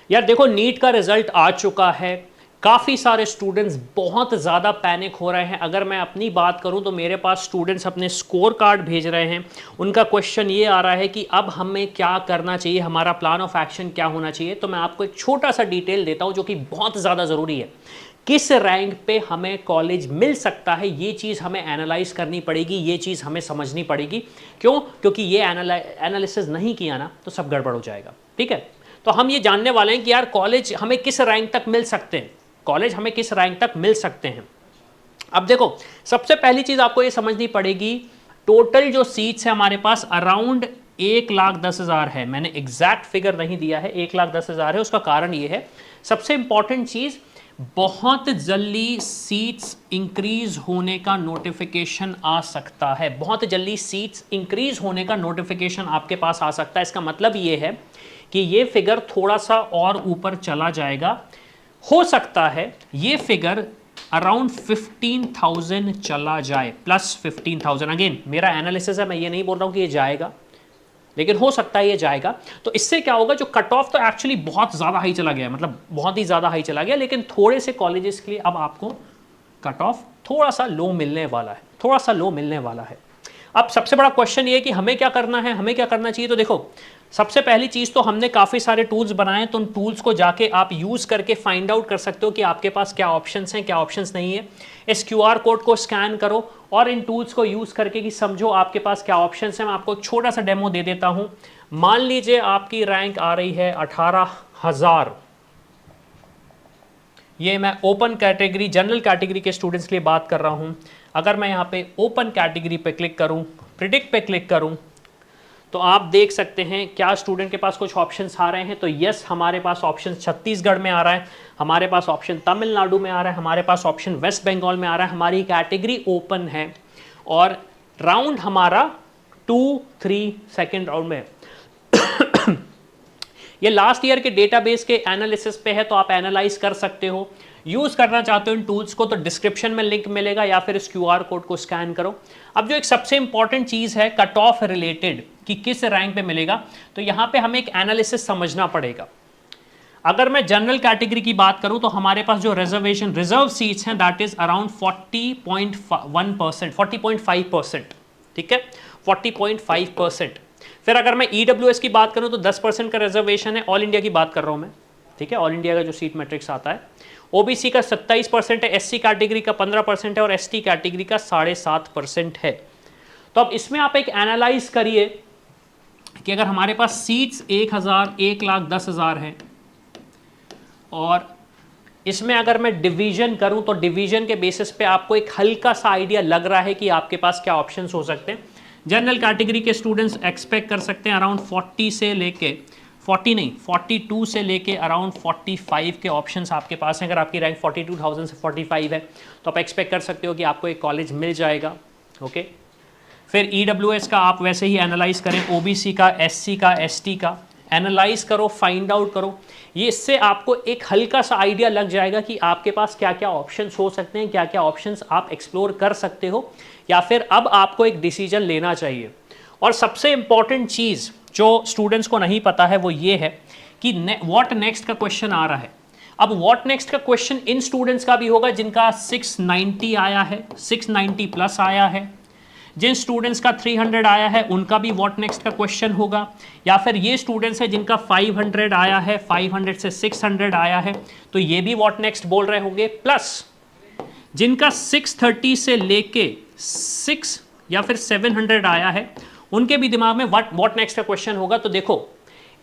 यार देखो, नीट का रिजल्ट आ चुका है, काफ़ी सारे स्टूडेंट्स बहुत ज़्यादा पैनिक हो रहे हैं। अगर मैं अपनी बात करूं तो मेरे पास स्टूडेंट्स अपने स्कोर कार्ड भेज रहे हैं। उनका क्वेश्चन ये आ रहा है कि अब हमें क्या करना चाहिए, हमारा प्लान ऑफ एक्शन क्या होना चाहिए। तो मैं आपको एक छोटा सा डिटेल देता हूं जो कि बहुत ज़्यादा ज़रूरी है। किस रैंक पे हमें कॉलेज मिल सकता है, ये चीज़ हमें एनालाइज करनी पड़ेगी, ये चीज़ हमें समझनी पड़ेगी। क्यों? क्योंकि ये एनालिसिस नहीं किया ना तो सब गड़बड़ हो जाएगा। ठीक है, तो हम ये जानने वाले हैं कि यार कॉलेज हमें किस रैंक तक मिल सकते हैं, कॉलेज हमें किस रैंक तक मिल सकते हैं। अब देखो, सबसे पहली चीज आपको ये समझनी पड़ेगी, टोटल जो सीट्स है हमारे पास अराउंड 1,10,000 है। मैंने एग्जैक्ट फिगर नहीं दिया है, 1,10,000 है। उसका कारण ये है, सबसे इंपॉर्टेंट चीज, बहुत जल्दी सीट्स इंक्रीज होने का नोटिफिकेशन आ सकता है। बहुत जल्दी सीट्स इंक्रीज होने का नोटिफिकेशन आपके पास आ सकता है। इसका मतलब ये है कि ये फिगर थोड़ा सा और ऊपर चला जाएगा। हो सकता है ये फिगर अराउंड 15,000 चला जाए, प्लस 15,000। अगेन मेरा एनालिसिस है, मैं ये नहीं बोल रहा हूं कि ये जाएगा, लेकिन हो सकता है ये जाएगा। तो इससे क्या होगा, जो कट ऑफ तो एक्चुअली बहुत ज़्यादा हाई चला गया, मतलब बहुत ही ज़्यादा हाई चला गया, लेकिन थोड़े से कॉलेजेस के लिए अब आपको कट ऑफ थोड़ा सा लो मिलने वाला है, थोड़ा सा लो मिलने वाला है। अब सबसे बड़ा क्वेश्चन ये है कि हमें क्या करना है, हमें क्या करना चाहिए। तो देखो, सबसे पहली चीज़ तो हमने काफ़ी सारे टूल्स बनाए हैं, तो उन टूल्स को जाके आप यूज़ करके फाइंड आउट कर सकते हो कि आपके पास क्या ऑप्शंस हैं, क्या ऑप्शंस नहीं है। इस क्यूआर कोड को स्कैन करो और इन टूल्स को यूज़ करके कि समझो आपके पास क्या ऑप्शंस हैं। मैं आपको एक छोटा सा डेमो दे देता हूँ। मान लीजिए आपकी रैंक आ रही है 18,000। ये मैं ओपन कैटेगरी, जनरल कैटेगरी के स्टूडेंट्स के लिए बात कर रहा हूँ। अगर मैं यहाँ पे ओपन कैटेगरी पे क्लिक करूँ, प्रिडिक्ट पे क्लिक करूँ, तो आप देख सकते हैं क्या स्टूडेंट के पास कुछ ऑप्शंस आ रहे हैं। तो यस, हमारे पास ऑप्शन छत्तीसगढ़ में आ रहा है, हमारे पास ऑप्शन तमिलनाडु में आ रहा है, हमारे पास ऑप्शन वेस्ट बंगाल में आ रहा है। हमारी कैटेगरी ओपन है और राउंड हमारा 2-3 सेकेंड राउंड में है। ये लास्ट ईयर के डेटाबेस के एनालिसिस पे है, तो आप एनालाइज कर सकते हो। यूज करना चाहते हो इन टूल्स को तो डिस्क्रिप्शन में लिंक मिलेगा या फिर इस क्यूआर कोड को स्कैन करो। अब जो एक सबसे इंपॉर्टेंट चीज है कट ऑफ रिलेटेड कि किस रैंक पे मिलेगा, तो यहां पे हमें एक एनालिसिस समझना पड़ेगा। अगर मैं जनरल कैटेगरी की बात करूं तो हमारे पास जो रिजर्वेशन रिजर्व सीट्स हैं दैट इज अराउंड 40.1%, 40.5%। ठीक है, 40.5%। फिर अगर मैं ईडब्ल्यूएस की बात करूं तो 10% का रिजर्वेशन है। ऑल इंडिया की बात कर रहा हूं मैं, ठीक है, ऑल इंडिया का जो सीट मैट्रिक्स आता है। ओबीसी का 27% है, एससी कैटेगरी का 15% है और एसटी कैटेगरी का 7.5% है। तो अब इसमें आप एक एनालाइज करिए कि अगर हमारे पास सीट्स 1,10,000 है और इसमें अगर मैं डिवीजन करूं तो डिवीजन के बेसिस पे आपको एक हल्का सा आइडिया लग रहा है कि आपके पास क्या ऑप्शंस हो सकते हैं। जनरल कैटेगरी के स्टूडेंट्स एक्सपेक्ट कर सकते हैं अराउंड 40 से लेके 40 नहीं 42 से लेके अराउंड 45 के ऑप्शंस आपके पास हैं। अगर आपकी रैंक 42,000 से 45 है तो आप एक्सपेक्ट कर सकते हो कि आपको एक कॉलेज मिल जाएगा। ओके, फिर ईडब्ल्यूएस का आप वैसे ही एनालाइज करें, ओबीसी का, एससी का, एसटी का एनालाइज करो, फाइंड आउट करो। ये इससे आपको एक हल्का सा आइडिया लग जाएगा कि आपके पास क्या क्या ऑप्शंस हो सकते हैं, क्या क्या ऑप्शंस आप एक्सप्लोर कर सकते हो, या फिर अब आपको एक डिसीजन लेना चाहिए। और सबसे इंपॉर्टेंट चीज़ जो स्टूडेंट्स को नहीं पता है वो ये है कि व्हाट नेक्स्ट का क्वेश्चन आ रहा है। अब व्हाट नेक्स्ट का क्वेश्चन इन स्टूडेंट्स का भी होगा जिनका 690 आया है, 690 प्लस आया है। जिन स्टूडेंट्स का 300 आया है उनका भी व्हाट नेक्स्ट का क्वेश्चन होगा, या फिर ये स्टूडेंट्स है जिनका 500 आया है, 500 से 600 आया है, तो ये भी व्हाट नेक्स्ट बोल रहे होंगे। प्लस जिनका 630 से लेके 6 या फिर 700 आया है उनके भी दिमाग में व्हाट नेक्स्ट का क्वेश्चन होगा। तो देखो,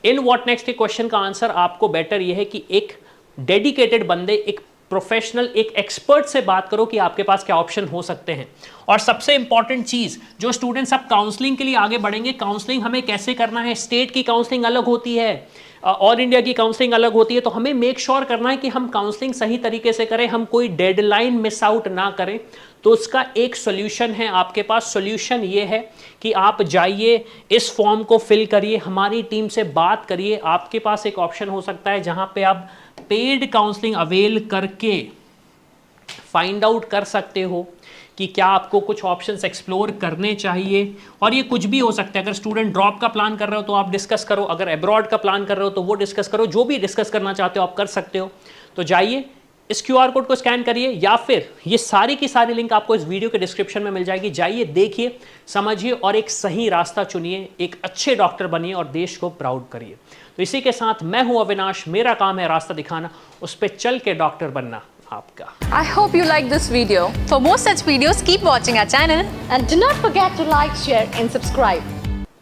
इन व्हाट नेक्स्ट के क्वेश्चन का आंसर आपको बेटर ये है कि एक डेडिकेटेड बंदे, एक प्रोफेशनल, एक एक्सपर्ट से बात करो कि आपके पास क्या ऑप्शन हो सकते हैं। और सबसे इंपॉर्टेंट चीज, जो स्टूडेंट्स अब काउंसलिंग के लिए आगे बढ़ेंगे, काउंसलिंग हमें कैसे करना है। स्टेट की काउंसलिंग अलग होती है, ऑल इंडिया की काउंसलिंग अलग होती है, तो हमें मेक श्योर करना है कि हम काउंसलिंग सही तरीके से करें, हम कोई डेडलाइन मिस आउट ना करें। तो उसका एक सोल्यूशन है आपके पास। सोल्यूशन ये है कि आप जाइए, इस फॉर्म को फिल करिए, हमारी टीम से बात करिए। आपके पास एक ऑप्शन हो सकता है जहां पे आप पेड काउंसलिंग अवेल करके फाइंड आउट कर सकते हो कि क्या आपको कुछ ऑप्शंस एक्सप्लोर करने चाहिए, और ये कुछ भी हो सकता है। अगर स्टूडेंट ड्रॉप का प्लान कर रहे हो तो आप डिस्कस करो, अगर अब्रॉड का प्लान कर रहे हो तो वो डिस्कस करो, जो भी डिस्कस करना चाहते हो आप कर सकते हो। तो जाइए इस QR कोड को स्कैन करिए, या फिर ये सारी की सारी लिंक आपको इस वीडियो के डिस्क्रिप्शन में मिल जाएगी। जाइए, देखिए, समझिए और एक सही रास्ता चुनिए, एक अच्छे डॉक्टर बनिए और देश को प्राउड करिए। तो इसी के साथ मैं हूं अविनाश, मेरा काम है रास्ता दिखाना, उस पर चल के डॉक्टर बनना आपका। I hope you like this video. For more such videos, keep watching our channel. And do not forget to like, share and subscribe.